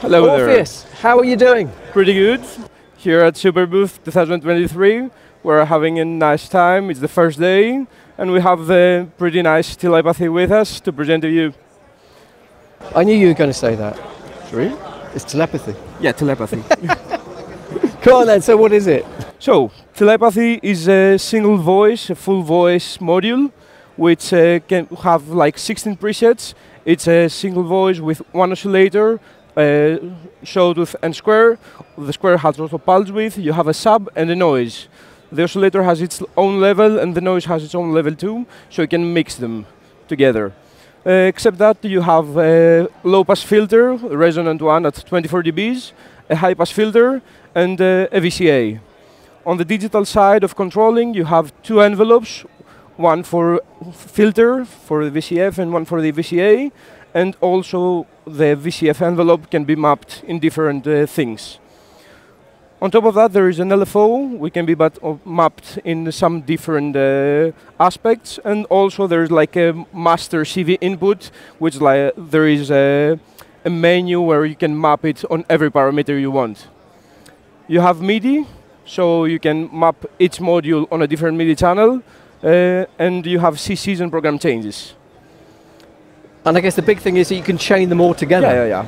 Hello there. Orfeas, how are you doing? Pretty good. Here at Superbooth 2023, we're having a nice time. It's the first day, and we have the pretty nice Telepathy with us to present to you. I knew you were going to say that. Sorry? It's telepathy. Yeah, Telepathy. Come on then, so what is it? So, Telepathy is a single voice, a full voice module, which can have like 16 presets. It's a single voice with one oscillator, sawtooth and square. The square has also pulse width. You have a sub and a noise. The oscillator has its own level and the noise has its own level too, so you can mix them together. Except that you have a low pass filter, a resonant one at 24 dBs, a high pass filter, and a VCA. On the digital side of controlling, you have two envelopes, one for filter for the VCF and one for the VCA, and also the VCF envelope can be mapped in different things. On top of that, there is an LFO, we can be mapped in some different aspects, and also there's like a master CV input, which there is a menu where you can map it on every parameter you want. You have MIDI, so you can map each module on a different MIDI channel, and you have CCs and program changes. And I guess the big thing is that you can chain them all together. Yeah.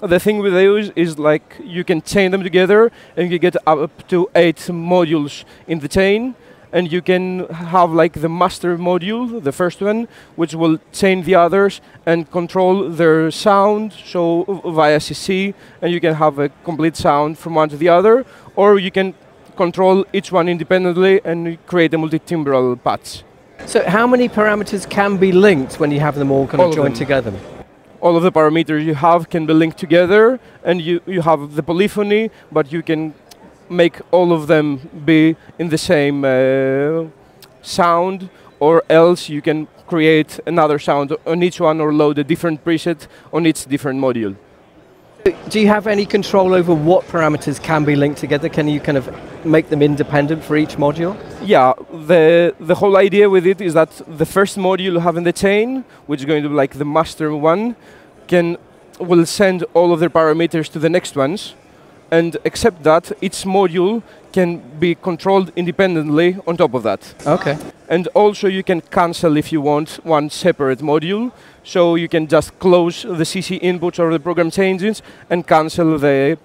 The thing with those is like you can chain them together and you get up to 8 modules in the chain, and you can have like the master module, the first one, which will chain the others and control their sound, so via CC, and you can have a complete sound from one to the other, or you can control each one independently and create a multi-timbral patch. So how many parameters can be linked when you have them all kind of joined together? All of the parameters you have can be linked together, and you have the polyphony, but you can make all of them be in the same sound, or else you can create another sound on each one or load a different preset on each different module. Do you have any control over what parameters can be linked together? Can you kind of make them independent for each module? Yeah, the whole idea with it is that the first module you have in the chain, which is going to be like the master one, will send all of their parameters to the next ones, and except that each module can be controlled independently on top of that. Okay. And also you can cancel if you want one separate module, so you can just close the CC inputs or the program changes and cancel the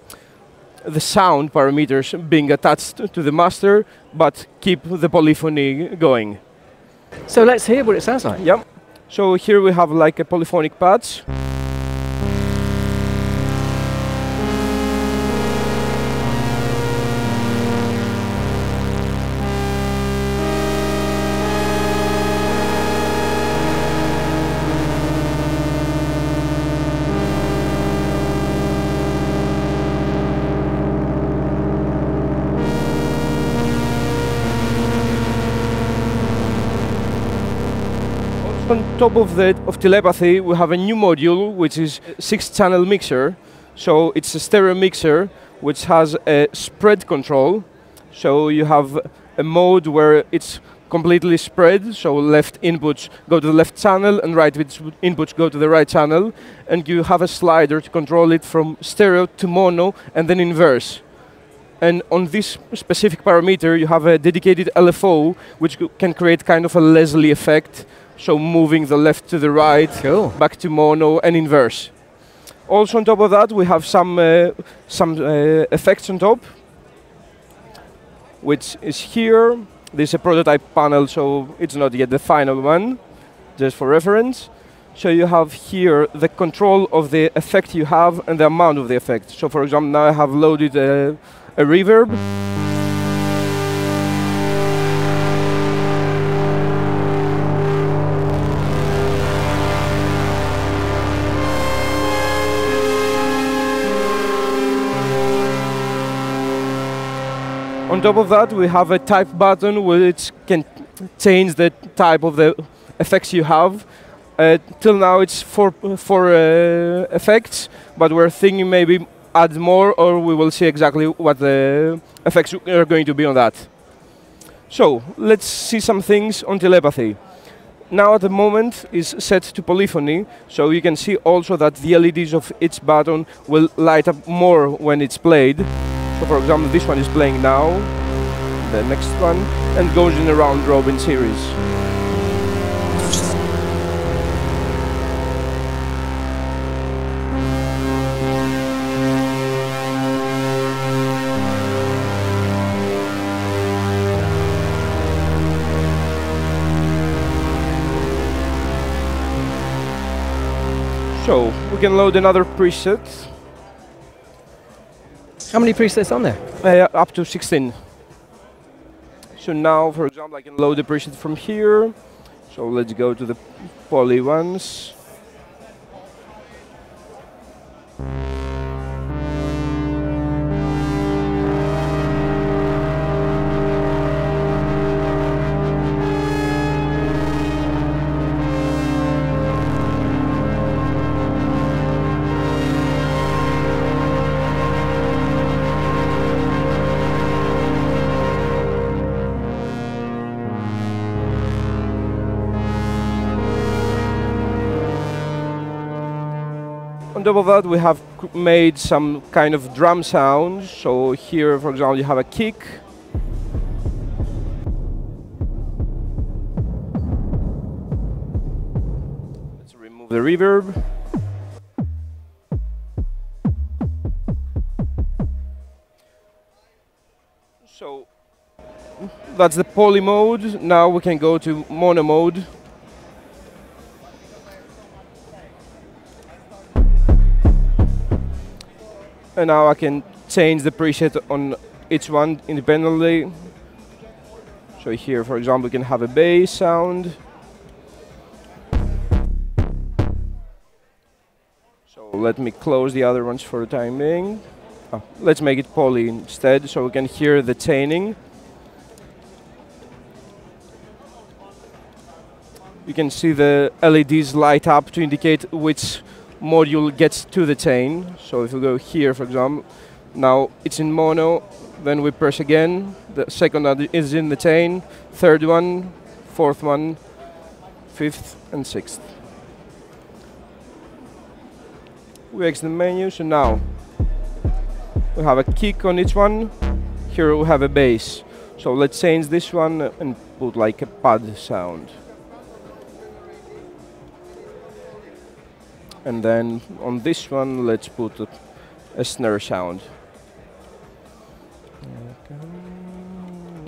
sound parameters being attached to the master, but keep the polyphony going. So let's hear what it sounds like. Yep. So here we have like a polyphonic patch. On top of Telepathy, we have a new module, which is a 6-channel mixer. So it's a stereo mixer, which has a spread control. So you have a mode where it's completely spread, so left inputs go to the left channel and right inputs go to the right channel. And you have a slider to control it from stereo to mono and then inverse. And on this specific parameter, you have a dedicated LFO, which can create kind of a Leslie effect. So moving the left to the right, cool. Back to mono and inverse. Also on top of that, we have some effects on top, which is here. This is a prototype panel, so it's not yet the final one, just for reference. So you have here the control of the effect you have and the amount of the effect. So for example, now I have loaded a reverb. On top of that, we have a type button which can change the type of the effects you have. Till now it's four effects, but we're thinking maybe add more, or we will see exactly what the effects are going to be on that. So let's see some things on Telepathy. now at the moment is set to polyphony, so you can see also that the LEDs of each button will light up more when it's played. So for example, this one is playing now, the next one, and goes in a round robin series. So we can load another preset. How many presets on there? Up to 16. So now, for example, I can load the preset from here. So let's go to the poly ones. On top of that, we have made some kind of drum sound. So here, for example, you have a kick. Let's remove the reverb. So that's the poly mode. Now we can go to mono mode. And now I can change the preset on each one independently. So here, for example, we can have a bass sound. So let me close the other ones for the time being. Let's make it poly instead, so we can hear the chaining. You can see the LEDs light up to indicate which module gets to the chain. So if we go here, for example, now it's in mono, then we press again, the second one is in the chain, third one, fourth one, fifth and sixth. We exit the menu, so now we have a kick on each one, here we have a bass. So let's change this one and put like a pad sound. And then on this one, let's put a snare sound. Okay.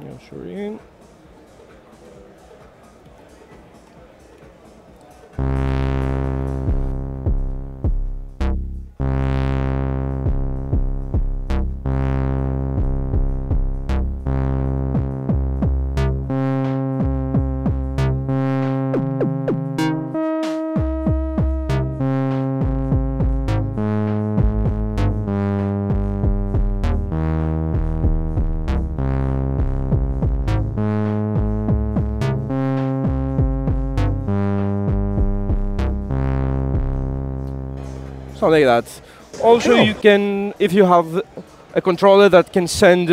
Oh, sorry. Something like that. Also, cool. You can, if you have a controller that can send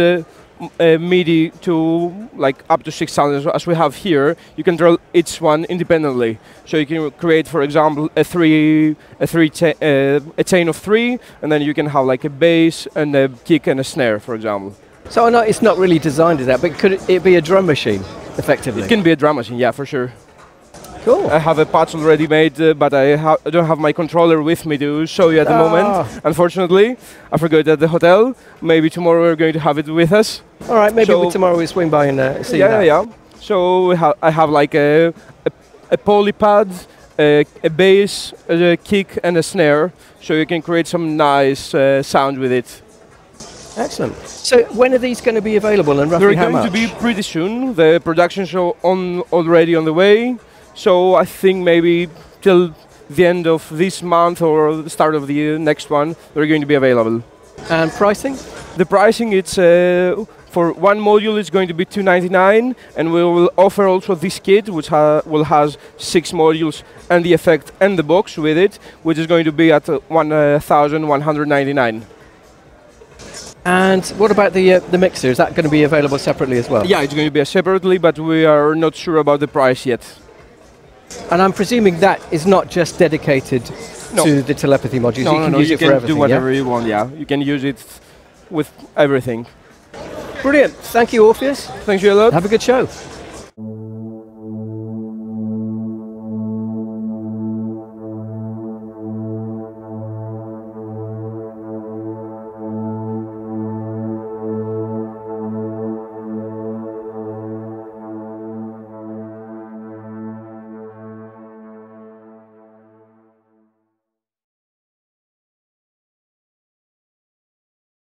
MIDI to like up to 6 sounds, as we have here, you can draw each one independently. So you can create, for example, a chain of 3, and then you can have like a bass and a kick and a snare, for example. So I know it's not really designed as that, but could it be a drum machine, effectively? It can be a drum machine, yeah, for sure. Cool. I have a patch already made, but I don't have my controller with me to show you at the moment. Unfortunately, I forgot it at the hotel. Maybe tomorrow we're going to have it with us. All right, maybe tomorrow we swing by and see that. Yeah. So I have like a poly pad, a bass, a kick, and a snare. So you can create some nice sound with it. Excellent. So when are these going to be available and roughly how much? They're going to be pretty soon. The production show already on the way. So I think maybe till the end of this month or the start of the next one, they're going to be available. And pricing? The pricing, it's for one module, it's going to be $299, and we will offer also this kit, which will has 6 modules and the effect and the box with it, which is going to be at $1,199. And what about the mixer? Is that going to be available separately as well? Yeah, it's going to be separately, but we are not sure about the price yet. And I'm presuming that is not just dedicated to the telepathy modules. No, you can use it for everything. Do whatever you want. Yeah, you can use it with everything. Brilliant. Thank you, Orfeas. Thank you a lot. Have a good show.